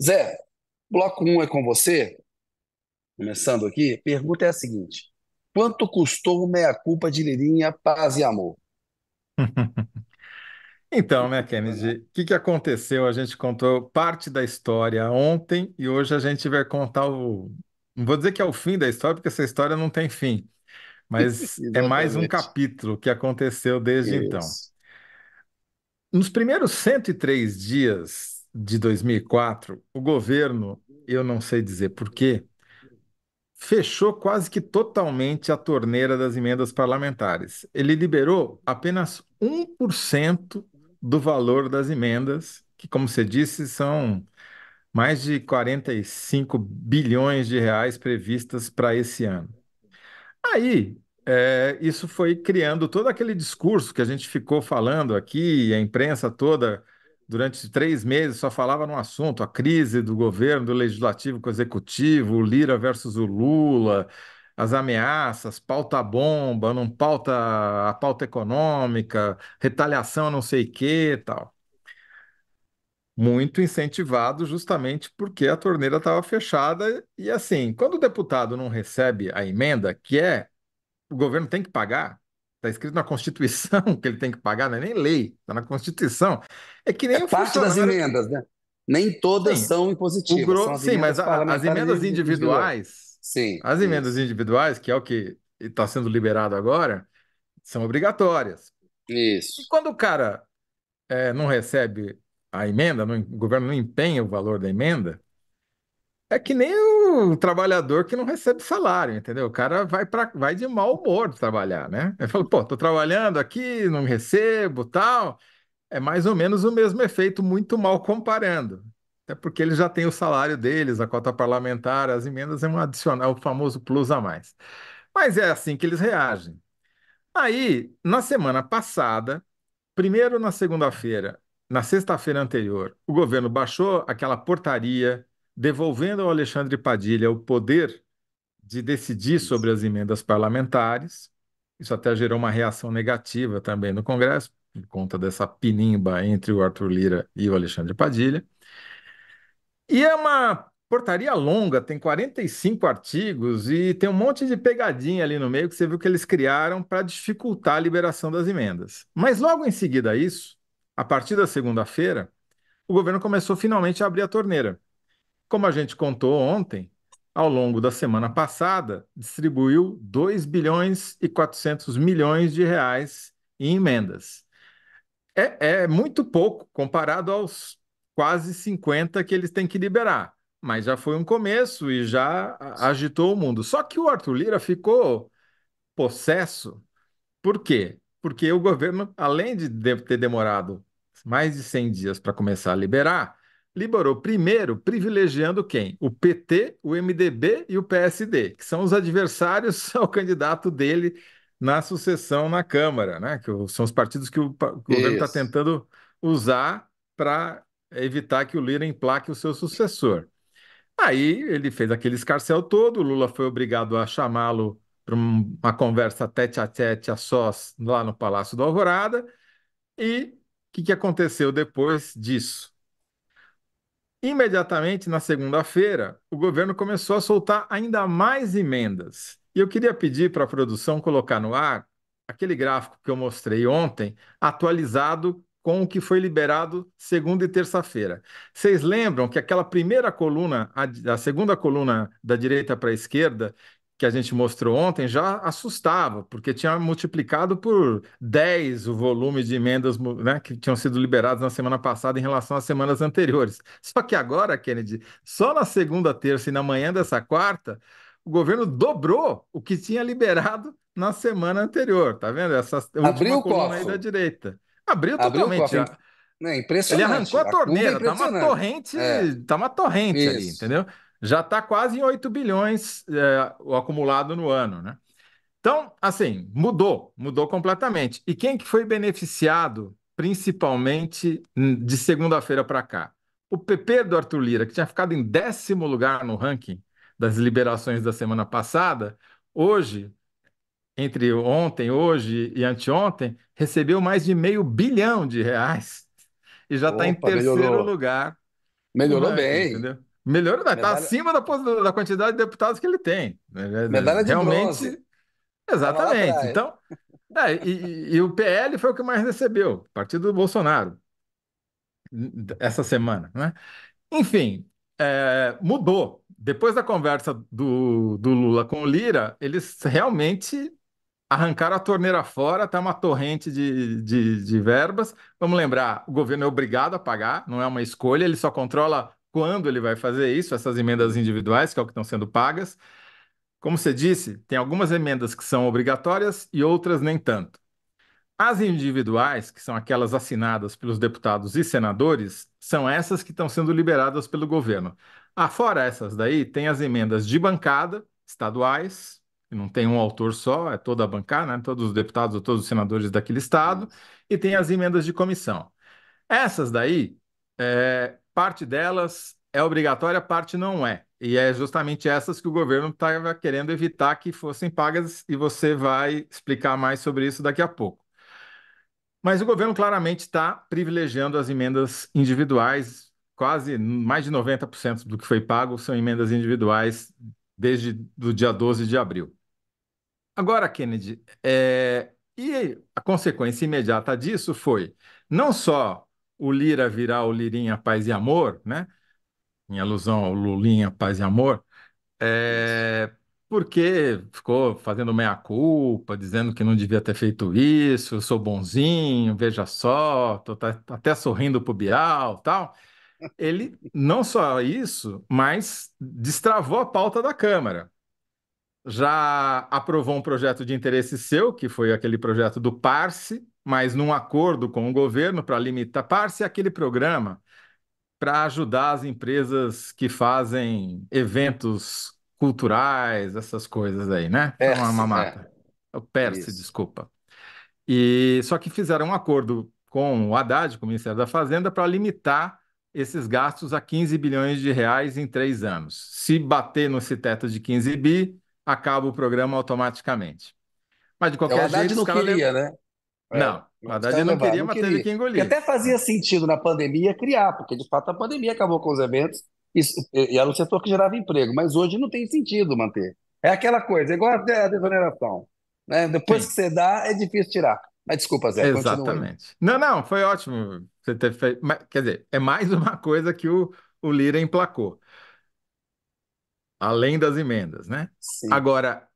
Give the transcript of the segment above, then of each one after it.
Zé, bloco um é com você. Começando aqui, a pergunta é a seguinte: quanto custou o meia-culpa de Lirinha, Paz e Amor? Então, né, Kennedy, o que aconteceu? A gente contou parte da história ontem e hoje a gente vai contar o. Não vou dizer que é o fim da história, porque essa história não tem fim, mas é mais um Exatamente. capítulo que aconteceu desde então. Isso. Nos primeiros 103 dias de 2004, o governo, eu não sei dizer por quê, fechou quase que totalmente a torneira das emendas parlamentares. Ele liberou apenas 1% do valor das emendas, que, como você disse, são mais de 45 bilhões de reais previstas para esse ano. Aí, isso foi criando todo aquele discurso que a gente ficou falando aqui, a imprensa toda, durante 3 meses, só falava no assunto, a crise do governo, do legislativo com o executivo, o Lira versus o Lula, as ameaças, pauta-bomba, não pauta a pauta econômica, retaliação não sei o que, tal. Muito incentivado justamente porque a torneira estava fechada e assim, quando o deputado não recebe a emenda, que é o governo tem que pagar. Está escrito na Constituição que ele tem que pagar, não é nem lei, está na Constituição. É que É nem o parte das funcionário. emendas, né? Nem todas Sim, são impositivas, são as sim, mas emendas as parlamentares emendas individuais. individuais, Sim, as emendas isso. individuais, que é o que está sendo liberado agora, são obrigatórias. E Isso. quando o cara não recebe a emenda, o governo não empenha o valor da emenda, é que nem o trabalhador que não recebe salário, entendeu? O cara vai de mau humor trabalhar, né? Ele fala, pô, tô trabalhando aqui, não recebo, tal. É mais ou menos o mesmo efeito, muito mal comparando. Até porque eles já têm o salário deles, a cota parlamentar, as emendas é um adicional, o famoso plus a mais. Mas é assim que eles reagem. Aí, na semana passada, primeiro na segunda-feira, na sexta-feira anterior, o governo baixou aquela portaria devolvendo ao Alexandre Padilha o poder de decidir sobre Isso. as emendas parlamentares. Isso até gerou uma reação negativa também no Congresso, por conta dessa pinimba entre o Arthur Lira e o Alexandre Padilha. E é uma portaria longa, tem 45 artigos e tem um monte de pegadinha ali no meio que você viu que eles criaram para dificultar a liberação das emendas. Mas logo em seguida a isso, a partir da segunda-feira, o governo começou finalmente a abrir a torneira. Como a gente contou ontem, ao longo da semana passada, distribuiu 2 bilhões e 400 milhões de reais em emendas. É muito pouco comparado aos quase 50 que eles têm que liberar, mas já foi um começo e já agitou o mundo. Só que o Arthur Lira ficou possesso. Por quê? Porque o governo, além de ter demorado mais de 100 dias para começar a liberar, liberou primeiro privilegiando quem? O PT, o MDB e o PSD, que são os adversários ao candidato dele na sucessão na Câmara, né? São os partidos que o governo está Isso. tentando usar para evitar que o Lira emplaque o seu sucessor. Aí ele fez aquele escarcéu todo, o Lula foi obrigado a chamá-lo para uma conversa tete a tete a sós lá no Palácio do Alvorada. E o que aconteceu depois disso? Imediatamente na segunda-feira, o governo começou a soltar ainda mais emendas. E eu queria pedir para a produção colocar no ar aquele gráfico que eu mostrei ontem, atualizado com o que foi liberado segunda e terça-feira. Vocês lembram que aquela primeira coluna, a segunda coluna da direita para a esquerda, que a gente mostrou ontem, já assustava, porque tinha multiplicado por 10 o volume de emendas, né, que tinham sido liberadas na semana passada em relação às semanas anteriores. Só que agora, Kennedy, só na segunda, terça e na manhã dessa quarta, o governo dobrou o que tinha liberado na semana anterior. Tá vendo? Essa Abriu última o coluna aí da cofre. direita. Abriu Abriu o totalmente. cofre. Já. É Ele arrancou impressionante. a A curva é torneira, impressionante. É, tá uma torrente ali, isso. entendeu? Já está quase em 8 bilhões, o acumulado no ano, né? Então, assim, mudou completamente. E quem que foi beneficiado, principalmente de segunda-feira para cá? O PP do Arthur Lira, que tinha ficado em 10º lugar no ranking das liberações da semana passada, hoje, entre ontem, hoje e anteontem, recebeu mais de meio bilhão de reais e já está em Opa, terceiro melhorou. lugar Melhorou bem. Entendeu? Melhorou, está Medalha, acima da quantidade de deputados que ele tem. medalha de bronze. Realmente, Tava lá exatamente. atrás. Então, e o PL foi o que mais recebeu, partido do Bolsonaro, essa semana, né? Enfim, mudou. Depois da conversa do Lula com o Lira, eles realmente arrancaram a torneira fora, está uma torrente de verbas. Vamos lembrar, o governo é obrigado a pagar, não é uma escolha, ele só controla quando ele vai fazer isso, essas emendas individuais, que é o que estão sendo pagas. Como você disse, tem algumas emendas que são obrigatórias e outras nem tanto. As individuais, que são aquelas assinadas pelos deputados e senadores, são essas que estão sendo liberadas pelo governo. Fora essas daí, tem as emendas de bancada, estaduais, que não tem um autor só, é toda a bancada, né? Todos os deputados ou todos os senadores daquele estado, Isso. e tem as emendas de comissão. Essas daí, parte delas é obrigatória, parte não é. E é justamente essas que o governo estava querendo evitar que fossem pagas, e você vai explicar mais sobre isso daqui a pouco. Mas o governo claramente está privilegiando as emendas individuais, quase mais de 90% do que foi pago são emendas individuais desde o dia 12 de abril. Agora, Kennedy, e a consequência imediata disso foi não só o Lira virar o Lirinha Paz e Amor, né, em alusão ao Lulinha Paz e Amor, Isso. porque ficou fazendo meia-culpa, dizendo que não devia ter feito isso, eu sou bonzinho, veja só, tô até sorrindo pro Bial, tal. Ele não só isso, mas destravou a pauta da Câmara. Já aprovou um projeto de interesse seu, que foi aquele projeto do Parse, mas num acordo com o governo para limitar. Parse é aquele programa para ajudar as empresas que fazem eventos culturais, essas coisas aí, né? Foi uma Perse, mamata. É o Perse, isso. desculpa. E só que fizeram um acordo com o Haddad, com o Ministério da Fazenda, para limitar esses gastos a 15 bilhões de reais em 3 anos. Se bater nesse teto de 15 bi, acaba o programa automaticamente. Mas de O qualquer Haddad jeito, os não caras queria, né? não, o Os Haddad caras não levaram, queria, não mas teve queria. que Que engolir. até fazia sentido na pandemia criar, porque de fato a pandemia acabou com os eventos e era um setor que gerava emprego, mas hoje não tem sentido manter. É aquela coisa, igual a desoneração, né? Depois que Sim. você dá, é difícil tirar. Mas desculpa, Zé, continua aí. Exatamente. Não, não, foi ótimo você ter feito. Quer dizer, é mais uma coisa que o Lira emplacou, além das emendas, né? Sim. Agora,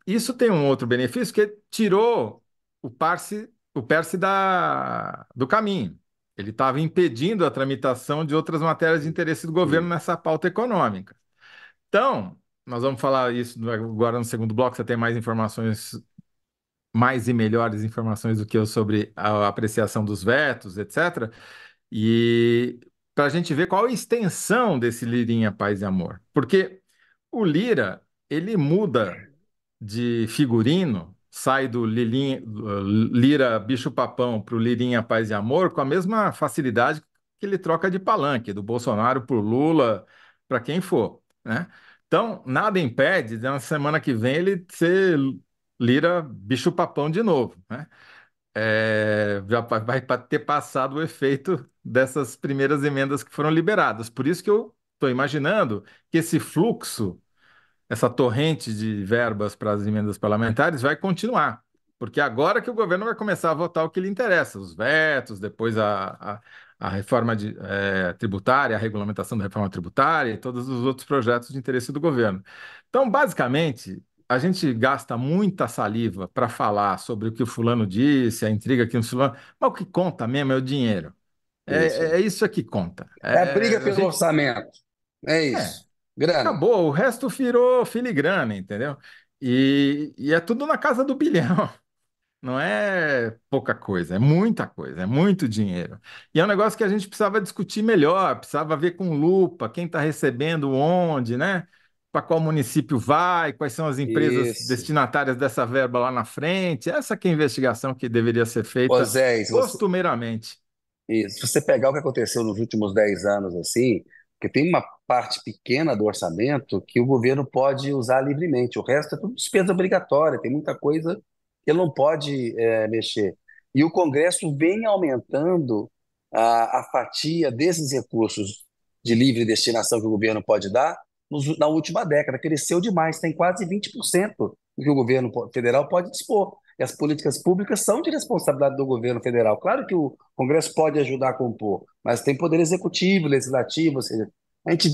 isso tem um outro benefício que tirou o Perse do caminho. Ele estava impedindo a tramitação de outras matérias de interesse do governo Sim. nessa pauta econômica. Então, nós vamos falar isso agora no segundo bloco. Você tem mais informações, mais e melhores informações do que eu sobre a apreciação dos vetos, etc. E para a gente ver qual a extensão desse Lirinha Paz e Amor. Porque o Lira, ele muda de figurino, sai do Lira Bicho-Papão para o Lirinha Paz e Amor com a mesma facilidade que ele troca de palanque, do Bolsonaro para o Lula, para quem for, né? Então, nada impede de na semana que vem ele ser Lira Bicho-Papão de novo, né? Já vai ter passado o efeito dessas primeiras emendas que foram liberadas. Por isso que eu estou imaginando que esse fluxo, essa torrente de verbas para as emendas parlamentares vai continuar. Porque agora que o governo vai começar a votar o que lhe interessa, os vetos, depois a reforma tributária, a regulamentação da reforma tributária e todos os outros projetos de interesse do governo. Então, basicamente, a gente gasta muita saliva para falar sobre o que o fulano disse, a intriga que o fulano. Mas o que conta mesmo é o dinheiro. Isso. É isso que conta. É a briga A pelo gente. orçamento. É É, isso. Grana. acabou, o resto virou filigrana, entendeu? E é tudo na casa do bilhão. Não é pouca coisa, é muita coisa, é muito dinheiro. E é um negócio que a gente precisava discutir melhor, precisava ver com lupa quem está recebendo onde, né? Para qual município vai, quais são as empresas Isso. destinatárias dessa verba lá na frente. Essa que é a investigação que deveria ser Ô, feita Zé, costumeiramente. se você pegar o que aconteceu nos últimos 10 anos, assim, porque tem uma parte pequena do orçamento que o governo pode usar livremente, o resto é tudo despesa obrigatória, tem muita coisa que ele não pode mexer. E o Congresso vem aumentando a fatia desses recursos. de livre destinação que o governo pode dar, na última década, cresceu demais, tem quase 20% do que o governo federal pode dispor. E as políticas públicas são de responsabilidade do governo federal. Claro que o Congresso pode ajudar a compor, mas tem poder executivo, legislativo, ou seja, a gente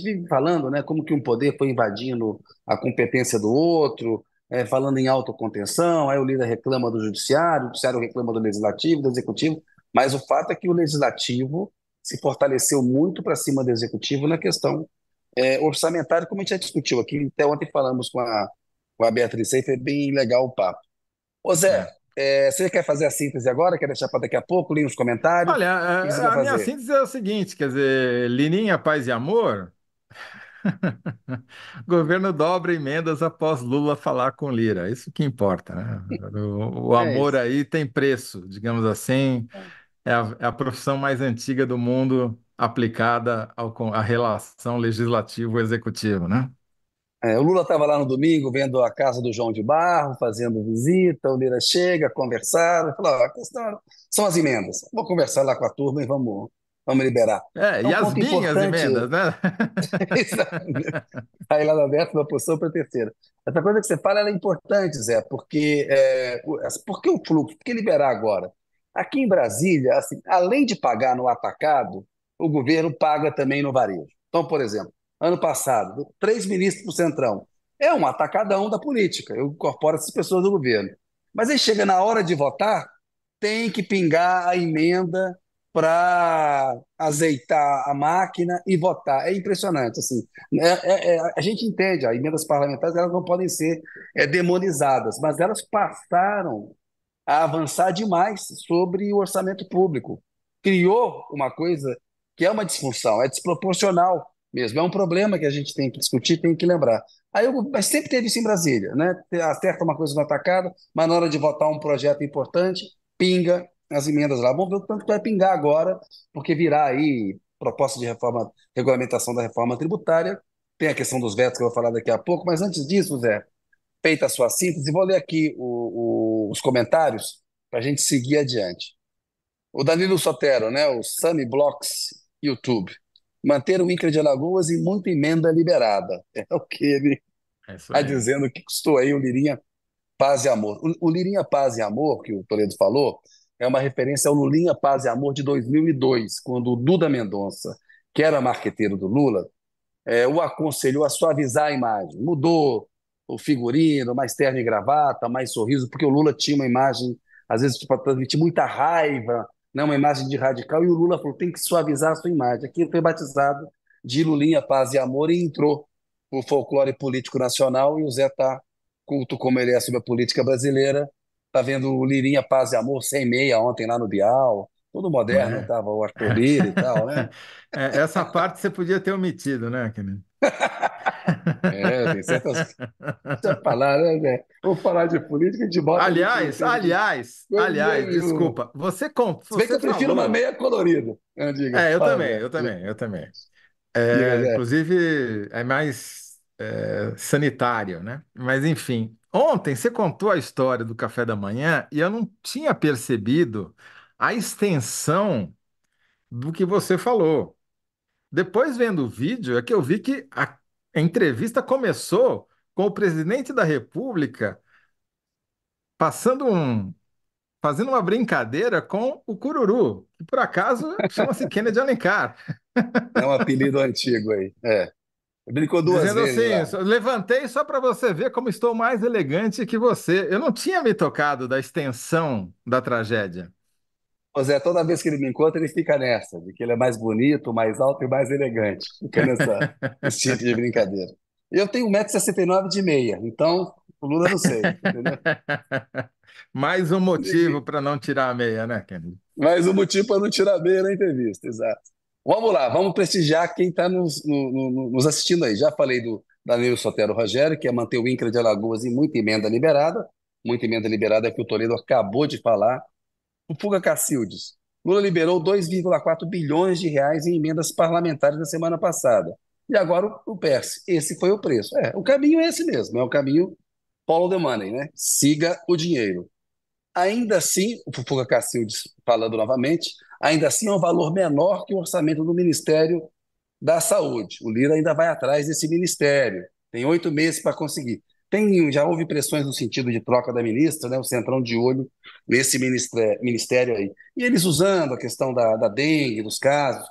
vive falando, né, como que um poder foi invadindo a competência do outro, falando em autocontenção, aí o líder reclama do judiciário, o judiciário reclama do legislativo, do executivo, mas o fato é que o legislativo se fortaleceu muito para cima do executivo na questão orçamentária, como a gente já discutiu aqui, até ontem falamos com a Beatriz, aí foi bem legal o papo. Ô Zé, É. você quer fazer a síntese agora? Quer deixar para daqui a pouco? Lê os comentários? Olha, O que você quer a minha fazer? síntese é o seguinte, quer dizer, Lininha, paz e amor, governo dobra emendas após Lula falar com Lira, isso que importa, né? O É amor isso. aí tem preço, digamos assim, é a profissão mais antiga do mundo aplicada à relação legislativo-executivo, né? O Lula estava lá no domingo vendo a casa do João de Barro, fazendo visita, o Lira chega, conversaram, falou, "Ó, a questão são as emendas. Vou conversar lá com a turma e vamos liberar. É, É um ponto Yasmin as importante, emendas, né? aí lá da décima posição para a terceira. Essa coisa que você fala ela é importante, Zé, porque por que o fluxo? Por que liberar agora? Aqui em Brasília, assim, além de pagar no atacado, o governo paga também no varejo. Então, por exemplo, ano passado, 3 ministros para o Centrão. É um atacadão da política, eu incorporo essas pessoas do governo. Mas aí chega na hora de votar, tem que pingar a emenda para azeitar a máquina e votar. É impressionante, assim. A gente entende, as emendas parlamentares elas não podem ser demonizadas, mas elas passaram a avançar demais sobre o orçamento público. Criou uma coisa que é uma disfunção, é desproporcional mesmo. É um problema que a gente tem que discutir, tem que lembrar. Mas sempre teve isso em Brasília, né? Acerta uma coisa no atacado, mas na hora de votar um projeto importante, pinga as emendas lá. Vamos ver o tanto que vai pingar agora, porque virá aí proposta de reforma, regulamentação da reforma tributária. Tem a questão dos vetos que eu vou falar daqui a pouco, mas antes disso, Zé, feita a sua síntese, vou ler aqui os comentários para a gente seguir adiante. O Danilo Sotero, né, o Sunny Blocks YouTube. Manter o INCRA de Alagoas e muita emenda liberada. É o que ele É isso está aí. dizendo que custou aí o Lirinha Paz e Amor. O Lirinha Paz e Amor, que o Toledo falou, é uma referência ao Lulinha Paz e Amor de 2002, quando o Duda Mendonça, que era marqueteiro do Lula, o aconselhou a suavizar a imagem. Mudou o figurino, mais terno e gravata, mais sorriso, porque o Lula tinha uma imagem, às vezes, para transmitir muita raiva, né, uma imagem de radical, e o Lula falou: tem que suavizar a sua imagem. Aquilo foi batizado de Lulinha, Paz e Amor e entrou o folclore político nacional. E o Zé está, culto como ele é sobre a política brasileira, está vendo o Lirinha, Paz e Amor sem meia ontem lá no Bial, todo moderno, É. estava o Arthur Lira e tal, né? Essa parte você podia ter omitido, né, querido? Tem certas. Deixa eu falar, né, Zé? Vamos falar de política, a gente bota ali que não Aliás, tem aliás, coisa aliás, nenhuma. desculpa, Se bem que você eu prefiro uma falou. meia colorida. Diga, É, eu fala, também, Zé. eu também, eu também. Diga, Zé. Inclusive, é mais sanitário, né? Mas, enfim, ontem você contou a história do café da manhã e eu não tinha percebido a extensão do que você falou. Depois, vendo o vídeo, é que eu vi que a entrevista começou com o presidente da República passando fazendo uma brincadeira com o Cururu, que por acaso chama-se Kennedy Alencar. É um apelido antigo aí. Brincou duas Dizendo vezes assim, lá. levantei só para você ver como estou mais elegante que você. Eu não tinha me tocado da extensão da tragédia. Ô Zé, toda vez que ele me encontra, ele fica nessa, de que ele é mais bonito, mais alto e mais elegante. Fica nesse tipo de brincadeira. Eu tenho 1,69 m de meia, então o Lula não sei, entendeu? Mais um motivo para não tirar a meia, né, Kennedy? Mas o motivo para não tirar a meia na entrevista, exato. Vamos lá, vamos prestigiar quem está nos assistindo aí. Já falei do Danilo Sotero Rogério, que é manter o INCRA de Alagoas em muita emenda liberada. Muita emenda liberada é que o Toledo acabou de falar. O Fuga Cacildes. Lula liberou 2,4 bilhões de reais em emendas parlamentares na semana passada. E agora o PERS. Esse foi o preço. O caminho é esse mesmo, é o caminho follow the money, né? Siga o dinheiro. Ainda assim, o Fufuca Cacildes falando novamente, ainda assim é um valor menor que o orçamento do Ministério da Saúde. O Lira ainda vai atrás desse ministério. Tem 8 meses para conseguir. Já houve pressões no sentido de troca da ministra, né? O Centrão de olho nesse ministério aí. E eles usando a questão da dengue, dos casos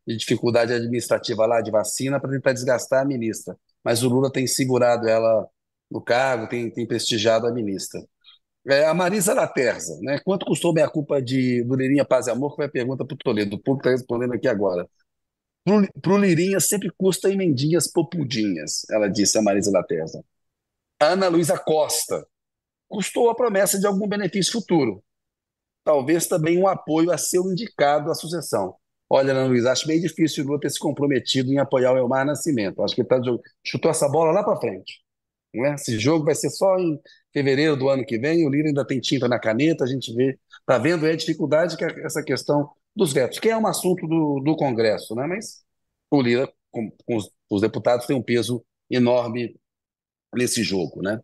de dificuldade administrativa lá de vacina para tentar desgastar a ministra. Mas o Lula tem segurado ela no cargo, tem prestigiado a ministra. A Marisa Laterza, né? Quanto custou minha culpa do Lirinha Paz e Amor? Que foi a pergunta para o Toledo. O público está respondendo aqui agora. Pro Lirinha sempre custa emendinhas popudinhas, ela disse a Marisa Laterza. Ana Luísa Costa, custou a promessa de algum benefício futuro. Talvez também um apoio a seu indicado à sucessão. Olha, Ana Luísa, acho bem difícil o Lula ter se comprometido em apoiar o Elmar Nascimento. Acho que ele chutou essa bola lá para frente. Não é? Esse jogo vai ser só em fevereiro do ano que vem. O Lira ainda tem tinta na caneta. A gente está vendo a dificuldade que é essa questão dos vetos, que é um assunto do Congresso, né? Mas o Lira, com os deputados, tem um peso enorme nesse jogo, né?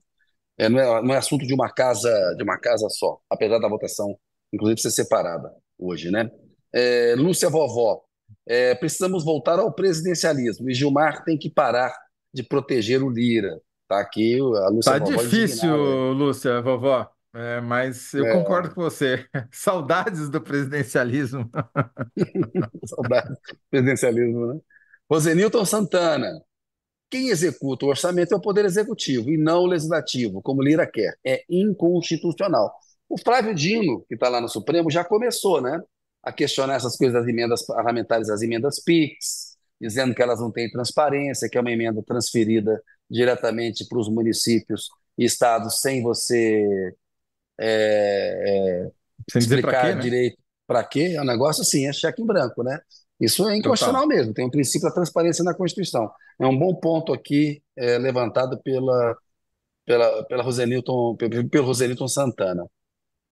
Não é assunto de uma casa só, apesar da votação, inclusive, ser separada hoje, né? Lúcia Vovó, precisamos voltar ao presidencialismo e Gilmar tem que parar de proteger o Lira. Tá aqui a Lúcia Tá Vovó difícil, indignada. Lúcia, vovó, mas eu concordo É, com você. Saudades do presidencialismo. saudade do presidencialismo, né? Rosenilton Santana, quem executa o orçamento é o Poder Executivo e não o Legislativo, como Lira quer. É inconstitucional. O Flávio Dino, que está lá no Supremo, já começou, né, a questionar essas coisas das emendas parlamentares, as emendas PIX, dizendo que elas não têm transparência, que é uma emenda transferida diretamente para os municípios e estados sem você Sem dizer para quê, explicar né? direito para quê. É um negócio assim, é cheque em branco, né? Isso é Total. inconstitucional mesmo, tem um princípio da transparência na Constituição. É um bom ponto aqui levantado pelo Rosenilton Santana.